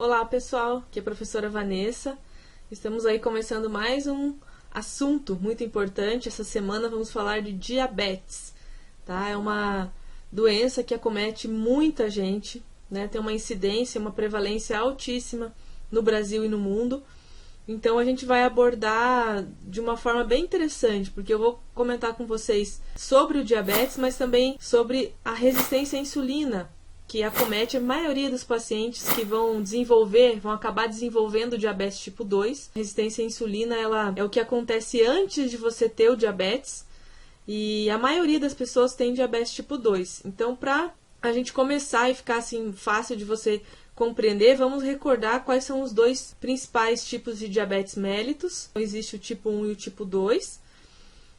Olá pessoal, aqui é a professora Vanessa. Estamos aí começando mais um assunto muito importante. Essa semana vamos falar de diabetes, tá? É uma doença que acomete muita gente, né? Tem uma incidência, uma prevalência altíssima no Brasil e no mundo. Então a gente vai abordar de uma forma bem interessante, porque eu vou comentar com vocês sobre o diabetes, mas também sobre a resistência à insulina, que acomete a maioria dos pacientes que vão acabar desenvolvendo diabetes tipo 2. A resistência à insulina, ela é o que acontece antes de você ter o diabetes, e a maioria das pessoas tem diabetes tipo 2. Então, para a gente começar e ficar assim fácil de você compreender, vamos recordar quais são os dois principais tipos de diabetes mellitus. Existe o tipo 1 e o tipo 2.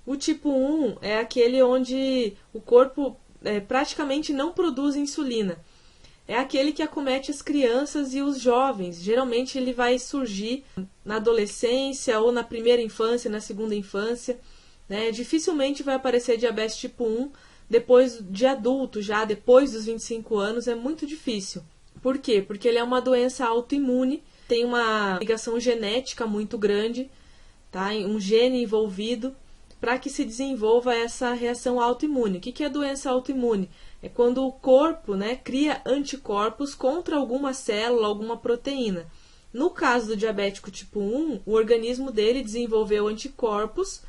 O tipo 1 é aquele onde o corpo praticamente não produz insulina. É aquele que acomete as crianças e os jovens. Geralmente ele vai surgir na adolescência ou na primeira infância, na segunda infância, né? Dificilmente vai aparecer diabetes tipo 1 depois de adulto, já depois dos 25 anos, é muito difícil. Por quê? Porque ele é uma doença autoimune, tem uma ligação genética muito grande, tá? Um gene envolvido para que se desenvolva essa reação autoimune. O que é doença autoimune? É quando o corpo, né, cria anticorpos contra alguma célula, alguma proteína. No caso do diabético tipo 1, o organismo dele desenvolveu anticorpos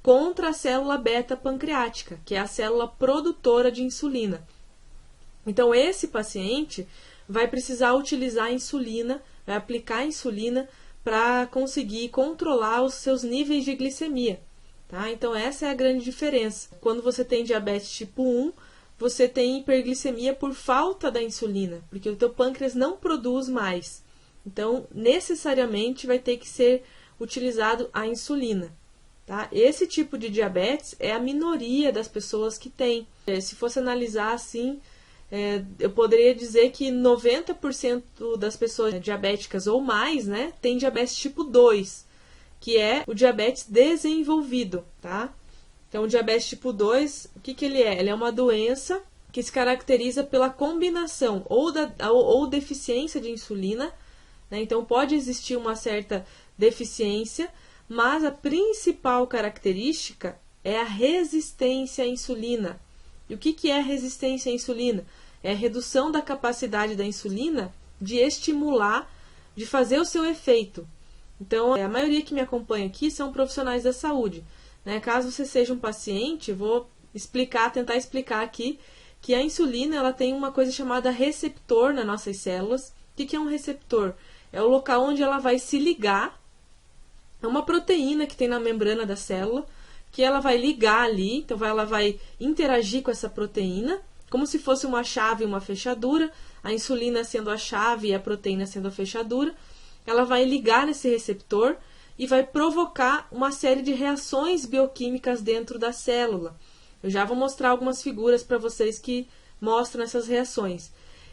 contra a célula beta-pancreática, que é a célula produtora de insulina. Então, esse paciente vai precisar utilizar a insulina, vai aplicar a insulina para conseguir controlar os seus níveis de glicemia. Tá? Então, essa é a grande diferença. Quando você tem diabetes tipo 1, você tem hiperglicemia por falta da insulina, porque o teu pâncreas não produz mais. Então, necessariamente vai ter que ser utilizado a insulina. Tá? Esse tipo de diabetes é a minoria das pessoas que tem. Se fosse analisar assim, eu poderia dizer que 90% das pessoas diabéticas ou mais, né, tem diabetes tipo 2, que é o diabetes desenvolvido, tá? Então, o diabetes tipo 2, o que ele é? Ele é uma doença que se caracteriza pela combinação ou deficiência de insulina, né? Então, pode existir uma certa deficiência, mas a principal característica é a resistência à insulina. E o que é resistência à insulina? É a redução da capacidade da insulina de estimular, de fazer o seu efeito. Então, a maioria que me acompanha aqui são profissionais da saúde, né? Caso você seja um paciente, vou tentar explicar aqui que a insulina ela tem uma coisa chamada receptor nas nossas células. O que é um receptor? É o local onde ela vai se ligar. É uma proteína que tem na membrana da célula, que ela vai ligar ali, então ela vai interagir com essa proteína, como se fosse uma chave e uma fechadura, a insulina sendo a chave e a proteína sendo a fechadura. Ela vai ligar nesse receptor e vai provocar uma série de reações bioquímicas dentro da célula. Eu já vou mostrar algumas figuras para vocês que mostram essas reações.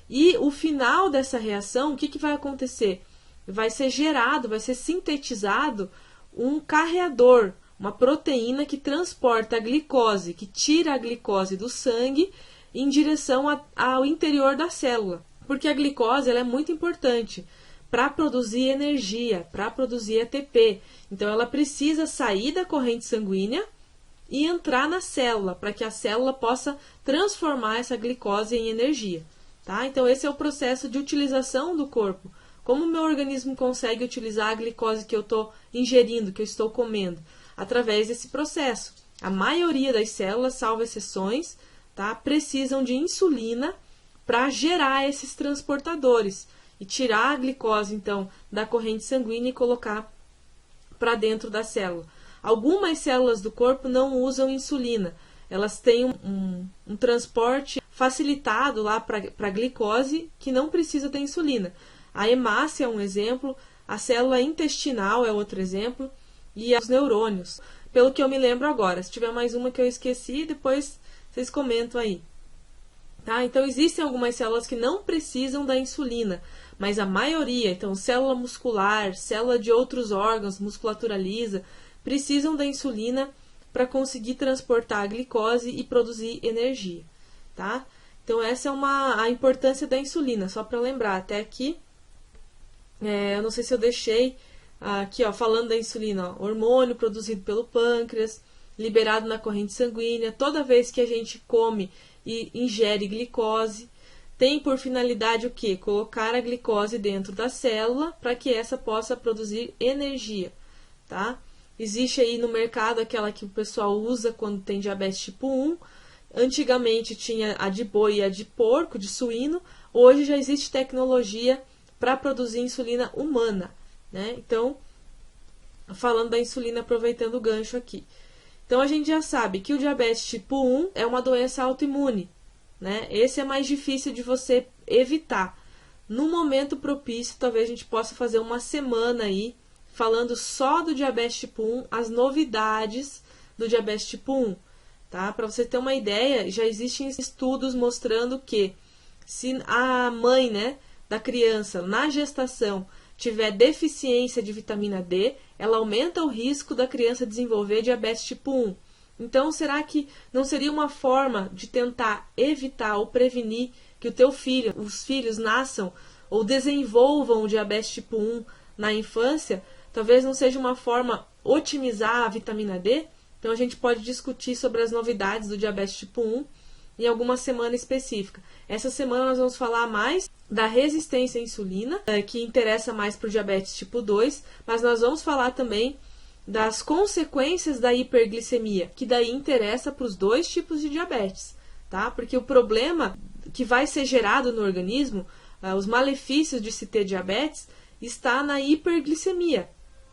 E o final dessa reação, o que vai acontecer? Vai ser gerado, vai ser sintetizado um carreador, uma proteína que transporta a glicose, que tira a glicose do sangue em direção ao interior da célula. Porque a glicose ela é muito importante para produzir energia, para produzir ATP. Então, ela precisa sair da corrente sanguínea e entrar na célula, para que a célula possa transformar essa glicose em energia. Tá? Então, esse é o processo de utilização do corpo. Como o meu organismo consegue utilizar a glicose que eu estou ingerindo, que eu estou comendo? Através desse processo. A maioria das células, salvo exceções, tá, precisam de insulina para gerar esses transportadores e tirar a glicose, então, da corrente sanguínea e colocar para dentro da célula. Algumas células do corpo não usam insulina. Elas têm um transporte facilitado lá para a glicose que não precisa ter insulina. A hemácia é um exemplo, a célula intestinal é outro exemplo, e os neurônios, pelo que eu me lembro agora. Se tiver mais uma que eu esqueci, depois vocês comentam aí. Tá? Então, existem algumas células que não precisam da insulina, mas a maioria, então célula muscular, célula de outros órgãos, musculatura lisa, precisam da insulina para conseguir transportar a glicose e produzir energia. Tá? Então, essa é a importância da insulina, só para lembrar até aqui. Eu não sei se eu deixei aqui, ó, falando da insulina, ó, hormônio produzido pelo pâncreas, liberado na corrente sanguínea, toda vez que a gente come e ingere glicose, tem por finalidade o quê? Colocar a glicose dentro da célula para que essa possa produzir energia, tá? Existe aí no mercado aquela que o pessoal usa quando tem diabetes tipo 1. Antigamente tinha a de boi e a de porco, de suíno. Hoje já existe tecnologia para produzir insulina humana, né? Então, falando da insulina, aproveitando o gancho aqui. Então, a gente já sabe que o diabetes tipo 1 é uma doença autoimune, né? Esse é mais difícil de você evitar. No momento propício, talvez a gente possa fazer uma semana aí, falando só do diabetes tipo 1, as novidades do diabetes tipo 1. Tá? Para você ter uma ideia, já existem estudos mostrando que se a mãe, né, da criança na gestação tiver deficiência de vitamina D, ela aumenta o risco da criança desenvolver diabetes tipo 1. Então, será que não seria uma forma de tentar evitar ou prevenir que o teu filho, os filhos nasçam ou desenvolvam o diabetes tipo 1 na infância? Talvez não seja uma forma otimizar a vitamina D? Então, a gente pode discutir sobre as novidades do diabetes tipo 1 em alguma semana específica. Essa semana nós vamos falar mais da resistência à insulina, que interessa mais para o diabetes tipo 2, mas nós vamos falar também das consequências da hiperglicemia, que daí interessa para os dois tipos de diabetes, tá? Porque o problema que vai ser gerado no organismo, os malefícios de se ter diabetes, está na hiperglicemia.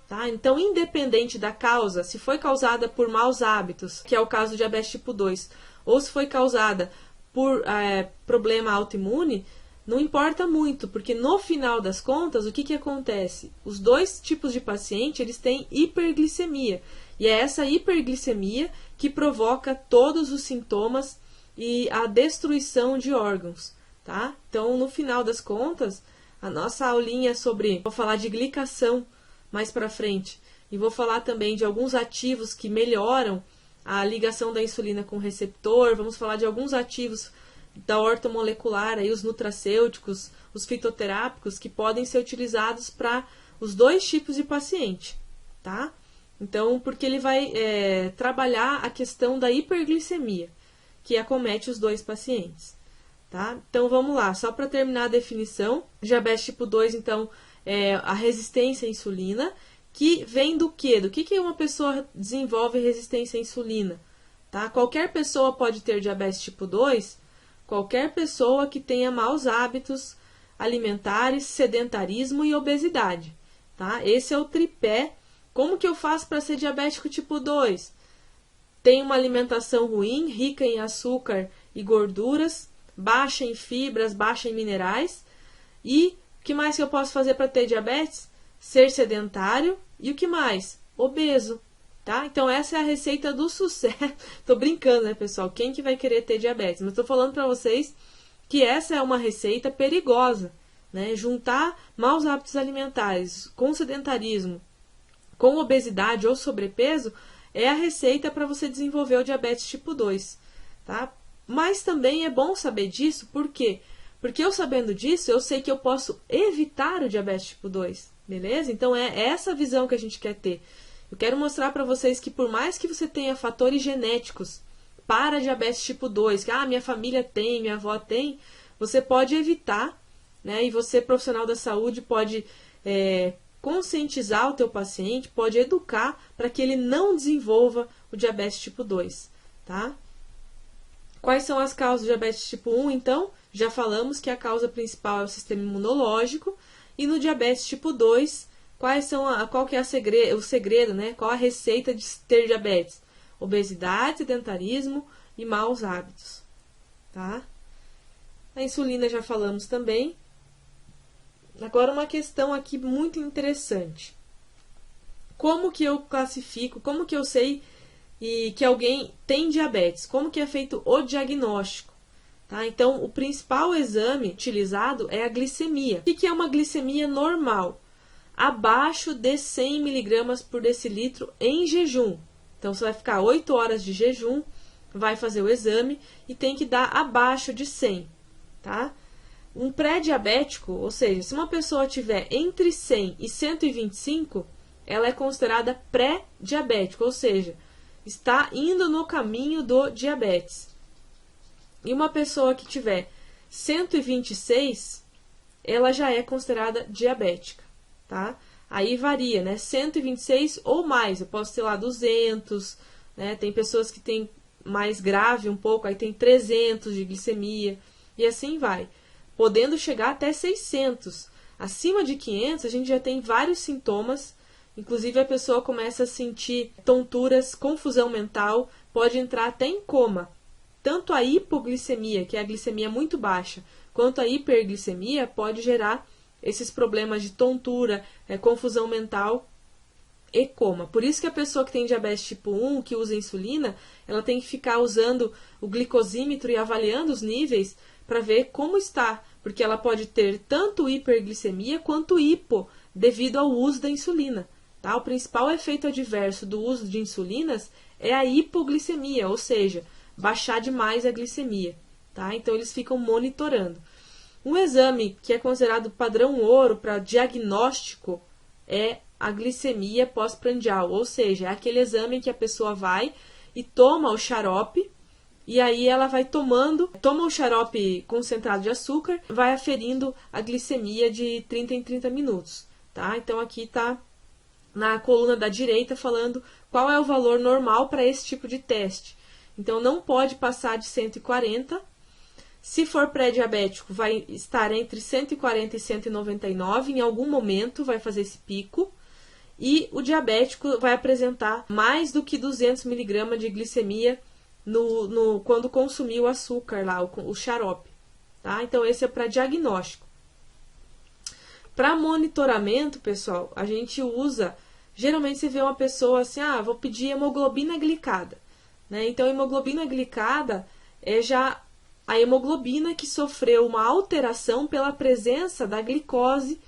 Tá? Então, independente da causa, se foi causada por maus hábitos, que é o caso do diabetes tipo 2, ou se foi causada por problema autoimune, não importa muito, porque no final das contas, o que acontece? Os dois tipos de paciente, eles têm hiperglicemia, e é essa hiperglicemia que provoca todos os sintomas e a destruição de órgãos. Tá? Então, no final das contas, a nossa aulinha sobre, vou falar de glicação mais para frente, e vou falar também de alguns ativos que melhoram a ligação da insulina com o receptor, vamos falar de alguns ativos da ortomolecular, aí os nutracêuticos, os fitoterápicos, que podem ser utilizados para os dois tipos de paciente, tá? Então, porque ele vai trabalhar a questão da hiperglicemia, que acomete os dois pacientes, tá? Então, vamos lá, só para terminar a definição, diabetes tipo 2, então, a resistência à insulina, que vem do quê? Do que uma pessoa desenvolve resistência à insulina? Tá? Qualquer pessoa pode ter diabetes tipo 2, qualquer pessoa que tenha maus hábitos alimentares, sedentarismo e obesidade. Tá? Esse é o tripé. Como que eu faço para ser diabético tipo 2? Tem uma alimentação ruim, rica em açúcar e gorduras, baixa em fibras, baixa em minerais. E o que mais que eu posso fazer para ter diabetes? Ser sedentário e o que mais? Obeso, tá? Então essa é a receita do sucesso. Tô brincando, né, pessoal? Quem que vai querer ter diabetes? Mas tô falando para vocês que essa é uma receita perigosa, né? Juntar maus hábitos alimentares com sedentarismo, com obesidade ou sobrepeso é a receita para você desenvolver o diabetes tipo 2, tá? Mas também é bom saber disso, por quê? Porque eu sabendo disso, eu sei que eu posso evitar o diabetes tipo 2, beleza? Então é essa visão que a gente quer ter. Eu quero mostrar para vocês que por mais que você tenha fatores genéticos para diabetes tipo 2, que minha família tem, minha avó tem, você pode evitar, né? E você, profissional da saúde, pode conscientizar o teu paciente, pode educar para que ele não desenvolva o diabetes tipo 2, tá? Quais são as causas do diabetes tipo 1, então? Já falamos que a causa principal é o sistema imunológico. E no diabetes tipo 2, qual que é o segredo, né? Qual a receita de ter diabetes? Obesidade, sedentarismo e maus hábitos, tá? A insulina já falamos também. Agora uma questão aqui muito interessante. Como que eu classifico, como que eu sei que alguém tem diabetes? Como que é feito o diagnóstico? Tá? Então, o principal exame utilizado é a glicemia. O que é uma glicemia normal? Abaixo de 100 mg por decilitro em jejum. Então, você vai ficar 8 horas de jejum, vai fazer o exame e tem que dar abaixo de 100. Tá? Um pré-diabético, ou seja, se uma pessoa tiver entre 100 e 125, ela é considerada pré-diabético, ou seja, está indo no caminho do diabetes. E uma pessoa que tiver 126, ela já é considerada diabética, tá? Aí varia, né? 126 ou mais, eu posso ter lá 200, né? Tem pessoas que têm mais grave um pouco, aí tem 300 de glicemia, e assim vai, podendo chegar até 600. Acima de 500, a gente já tem vários sintomas, inclusive a pessoa começa a sentir tonturas, confusão mental, pode entrar até em coma. Tanto a hipoglicemia, que é a glicemia muito baixa, quanto a hiperglicemia pode gerar esses problemas de tontura, confusão mental e coma. Por isso que a pessoa que tem diabetes tipo 1, que usa insulina, ela tem que ficar usando o glicosímetro e avaliando os níveis para ver como está, porque ela pode ter tanto hiperglicemia quanto hipo devido ao uso da insulina. Tá? O principal efeito adverso do uso de insulinas é a hipoglicemia, ou seja, baixar demais a glicemia. Tá? Então eles ficam monitorando. Um exame que é considerado padrão ouro para diagnóstico é a glicemia pós-prandial, ou seja, é aquele exame em que a pessoa vai e toma o xarope, e aí ela vai toma o xarope concentrado de açúcar, vai aferindo a glicemia de 30 em 30 minutos. Tá? Então aqui está na coluna da direita falando qual é o valor normal para esse tipo de teste. Então não pode passar de 140. Se for pré-diabético, vai estar entre 140 e 199, em algum momento vai fazer esse pico. E o diabético vai apresentar mais do que 200 mg de glicemia quando consumir o açúcar lá, o xarope. Tá? Então esse é para diagnóstico. Para monitoramento, pessoal, a gente usa, geralmente você vê uma pessoa assim, vou pedir hemoglobina glicada. Né? Então, hemoglobina glicada é já a hemoglobina que sofreu uma alteração pela presença da glicose,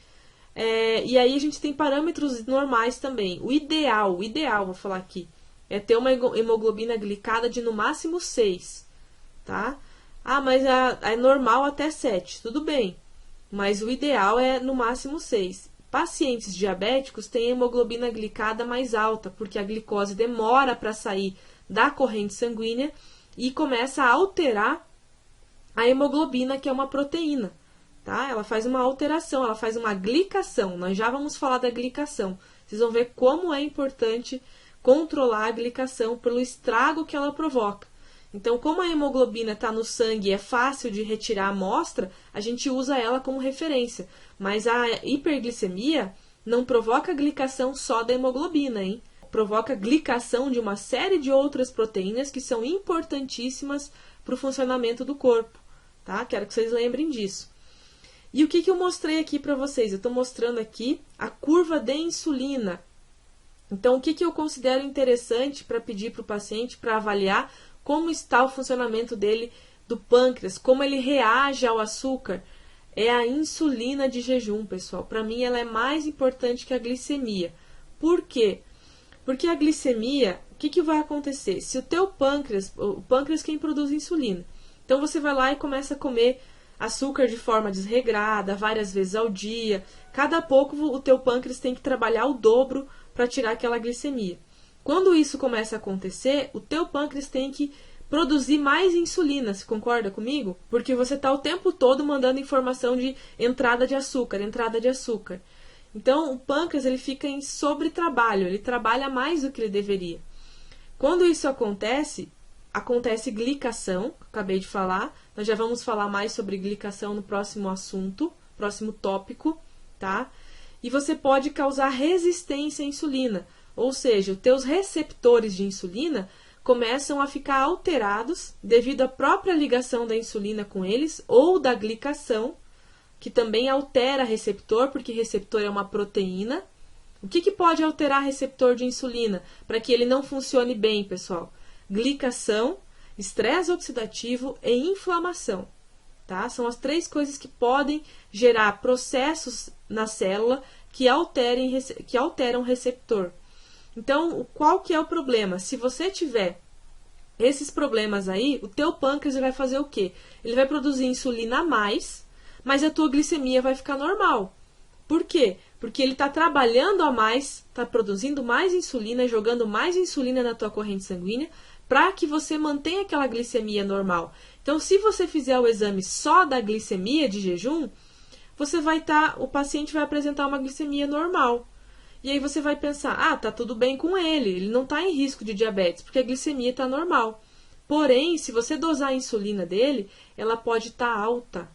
e aí a gente tem parâmetros normais também. O ideal, vou falar aqui, é ter uma hemoglobina glicada de no máximo 6, tá? Mas é normal até 7, tudo bem, mas o ideal é no máximo 6. Pacientes diabéticos têm hemoglobina glicada mais alta, porque a glicose demora para sair da corrente sanguínea e começa a alterar a hemoglobina, que é uma proteína, tá? Ela faz uma alteração, ela faz uma glicação. Nós já vamos falar da glicação. Vocês vão ver como é importante controlar a glicação pelo estrago que ela provoca. Então, como a hemoglobina está no sangue e é fácil de retirar a amostra, a gente usa ela como referência. Mas a hiperglicemia não provoca glicação só da hemoglobina, hein? Provoca glicação de uma série de outras proteínas que são importantíssimas para o funcionamento do corpo, tá? Quero que vocês lembrem disso. E o que eu mostrei aqui para vocês? Eu estou mostrando aqui a curva de insulina. Então, o que eu considero interessante para pedir para o paciente para avaliar como está o funcionamento dele do pâncreas, como ele reage ao açúcar, é a insulina de jejum, pessoal. Para mim, ela é mais importante que a glicemia. Por quê? Porque a glicemia, o que vai acontecer? Se o teu pâncreas, o pâncreas é quem produz insulina, então você vai lá e começa a comer açúcar de forma desregrada, várias vezes ao dia, cada pouco o teu pâncreas tem que trabalhar o dobro para tirar aquela glicemia. Quando isso começa a acontecer, o teu pâncreas tem que produzir mais insulina, você concorda comigo? Porque você está o tempo todo mandando informação de entrada de açúcar, entrada de açúcar. Então, o pâncreas ele fica em sobretrabalho, ele trabalha mais do que ele deveria. Quando isso acontece glicação, que eu acabei de falar. Nós já vamos falar mais sobre glicação no próximo assunto, próximo tópico, tá? E você pode causar resistência à insulina, ou seja, os teus receptores de insulina começam a ficar alterados devido à própria ligação da insulina com eles ou da glicação, que também altera receptor, porque receptor é uma proteína. O que pode alterar receptor de insulina para que ele não funcione bem, pessoal? Glicação, estresse oxidativo e inflamação. Tá? São as 3 coisas que podem gerar processos na célula que alteram o receptor. Então, qual que é o problema? Se você tiver esses problemas aí, o teu pâncreas vai fazer o quê? Ele vai produzir insulina a mais mas a tua glicemia vai ficar normal. Por quê? Porque ele está trabalhando a mais, está produzindo mais insulina, jogando mais insulina na tua corrente sanguínea, para que você mantenha aquela glicemia normal. Então, se você fizer o exame só da glicemia de jejum, o paciente vai apresentar uma glicemia normal. E aí você vai pensar, tá tudo bem com ele não está em risco de diabetes, porque a glicemia está normal. Porém, se você dosar a insulina dele, ela pode estar alta,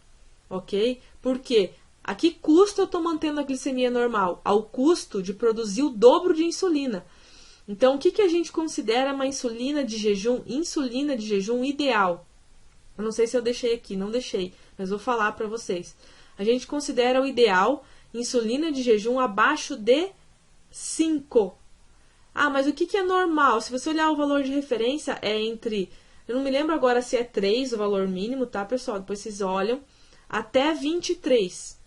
ok? Por quê? A que custo eu estou mantendo a glicemia normal? Ao custo de produzir o dobro de insulina. Então, o que a gente considera uma insulina de jejum ideal? Eu não sei se eu deixei aqui, não deixei, mas vou falar para vocês. A gente considera o ideal insulina de jejum abaixo de 5. Mas o que é normal? Se você olhar o valor de referência, é entre... Eu não me lembro agora se é 3 o valor mínimo, tá, pessoal? Depois vocês olham. Até 23.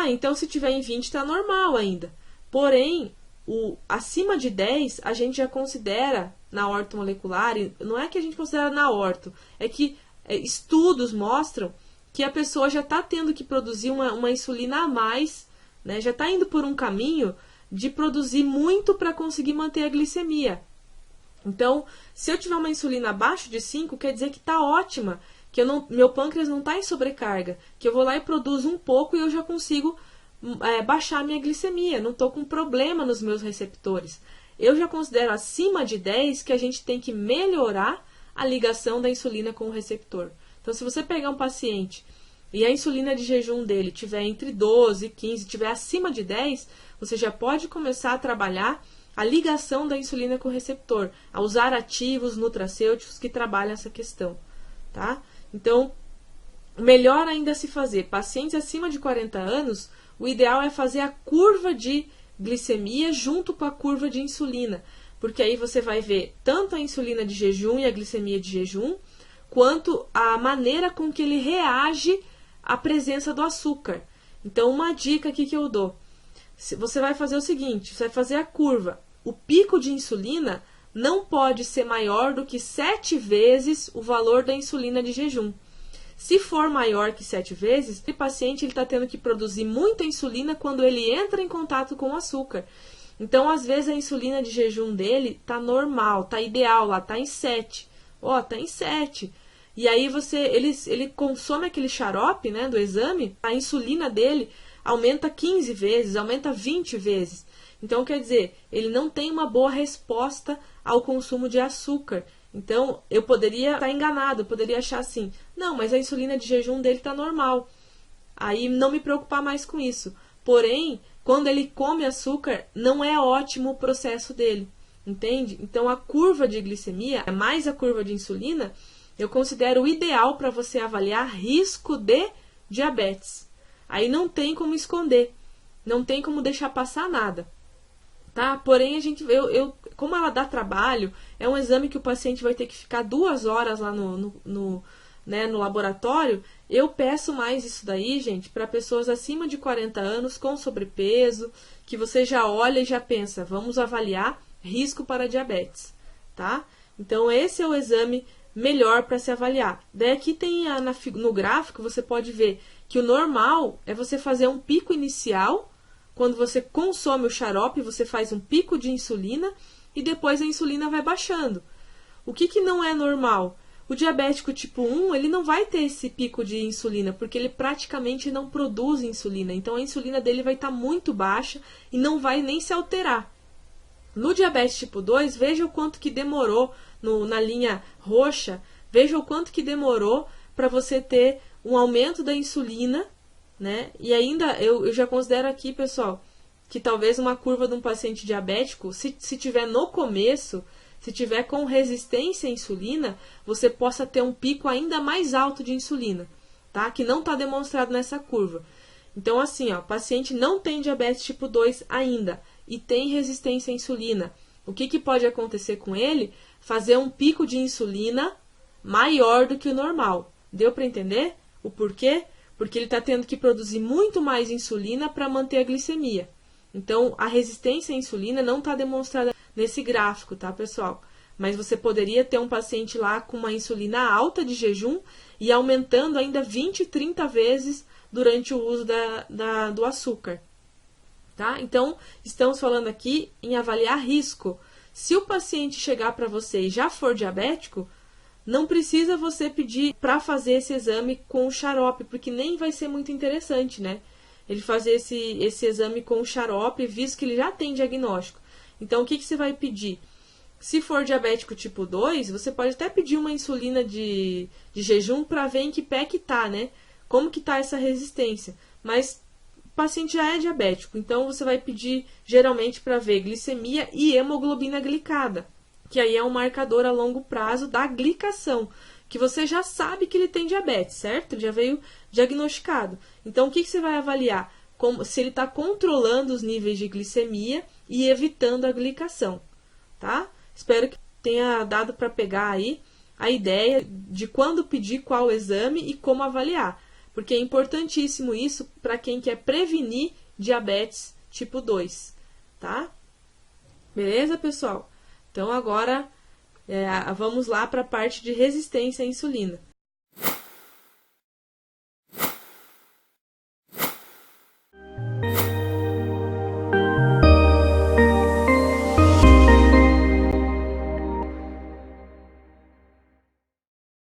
Então se tiver em 20 está normal ainda. Porém, acima de 10 a gente já considera na ortomolecular, e não é que a gente considera na orto, é que estudos mostram que a pessoa já está tendo que produzir uma insulina a mais, né? Já está indo por um caminho de produzir muito para conseguir manter a glicemia. Então, se eu tiver uma insulina abaixo de 5, quer dizer que está ótima, que meu pâncreas não está em sobrecarga, que eu vou lá e produzo um pouco e eu já consigo baixar a minha glicemia, não estou com problema nos meus receptores. Eu já considero acima de 10 que a gente tem que melhorar a ligação da insulina com o receptor. Então, se você pegar um paciente e a insulina de jejum dele tiver entre 12 e 15, tiver acima de 10, você já pode começar a trabalhar a ligação da insulina com o receptor, a usar ativos nutracêuticos que trabalham essa questão, tá? Então, melhor ainda se fazer, pacientes acima de 40 anos, o ideal é fazer a curva de glicemia junto com a curva de insulina, porque aí você vai ver tanto a insulina de jejum e a glicemia de jejum, quanto a maneira com que ele reage à presença do açúcar. Então, uma dica aqui que eu dou, você vai fazer o seguinte, você vai fazer a curva, o pico de insulina não pode ser maior do que 7 vezes o valor da insulina de jejum. Se for maior que 7 vezes, o paciente está tendo que produzir muita insulina quando ele entra em contato com o açúcar. Então, às vezes, a insulina de jejum dele está normal, está ideal lá, está em 7. Está em 7. E aí ele consome aquele xarope, né, do exame, a insulina dele aumenta 15 vezes, aumenta 20 vezes. Então, quer dizer, ele não tem uma boa resposta ao consumo de açúcar. Então, eu poderia estar enganado, eu poderia achar assim, não, mas a insulina de jejum dele está normal. Aí não me preocupar mais com isso. Porém, quando ele come açúcar, não é ótimo o processo dele, entende? Então, a curva de glicemia, mais a curva de insulina, eu considero o ideal para você avaliar risco de diabetes. Aí não tem como esconder, não tem como deixar passar nada. Tá? Porém, como ela dá trabalho, é um exame que o paciente vai ter que ficar 2 horas lá no laboratório. Eu peço mais isso daí, gente, para pessoas acima de 40 anos com sobrepeso, que você já olha e já pensa, vamos avaliar risco para diabetes, tá? Então, esse é o exame melhor para se avaliar. Daí aqui tem no gráfico, você pode ver que o normal é você fazer um pico inicial. Quando você consome o xarope, você faz um pico de insulina e depois a insulina vai baixando. O que não é normal? O diabético tipo 1, ele não vai ter esse pico de insulina, porque ele praticamente não produz insulina. Então, a insulina dele vai estar muito baixa e não vai nem se alterar. No diabetes tipo 2, veja o quanto que demorou, na linha roxa, veja o quanto que demorou para você ter um aumento da insulina, né? E ainda, eu já considero aqui, pessoal, que talvez uma curva de um paciente diabético, se tiver no começo, se tiver com resistência à insulina, você possa ter um pico ainda mais alto de insulina, tá? Que não está demonstrado nessa curva. Então, assim, o paciente não tem diabetes tipo 2 ainda e tem resistência à insulina. O que pode acontecer com ele? Fazer um pico de insulina maior do que o normal. Deu para entender o porquê? Porque ele está tendo que produzir muito mais insulina para manter a glicemia. Então, a resistência à insulina não está demonstrada nesse gráfico, tá, pessoal? Mas você poderia ter um paciente lá com uma insulina alta de jejum e aumentando ainda 20, 30 vezes durante o uso do açúcar. Tá? Então, estamos falando aqui em avaliar risco. Se o paciente chegar para você e já for diabético, não precisa você pedir para fazer esse exame com o xarope, porque nem vai ser muito interessante, né? Ele fazer esse exame com o xarope, visto que ele já tem diagnóstico. Então, o que você vai pedir? Se for diabético tipo 2, você pode até pedir uma insulina de jejum para ver em que pé que tá, né? Como que tá essa resistência. Mas o paciente já é diabético, então você vai pedir geralmente para ver glicemia e hemoglobina glicada, que aí é um marcador a longo prazo da glicação, que você já sabe que ele tem diabetes, certo? Já veio diagnosticado. Então, o que você vai avaliar? Se ele está controlando os níveis de glicemia e evitando a glicação, tá? Espero que tenha dado para pegar aí a ideia de quando pedir qual exame e como avaliar, porque é importantíssimo isso para quem quer prevenir diabetes tipo 2, tá? Beleza, pessoal? Então, agora vamos lá para a parte de resistência à insulina.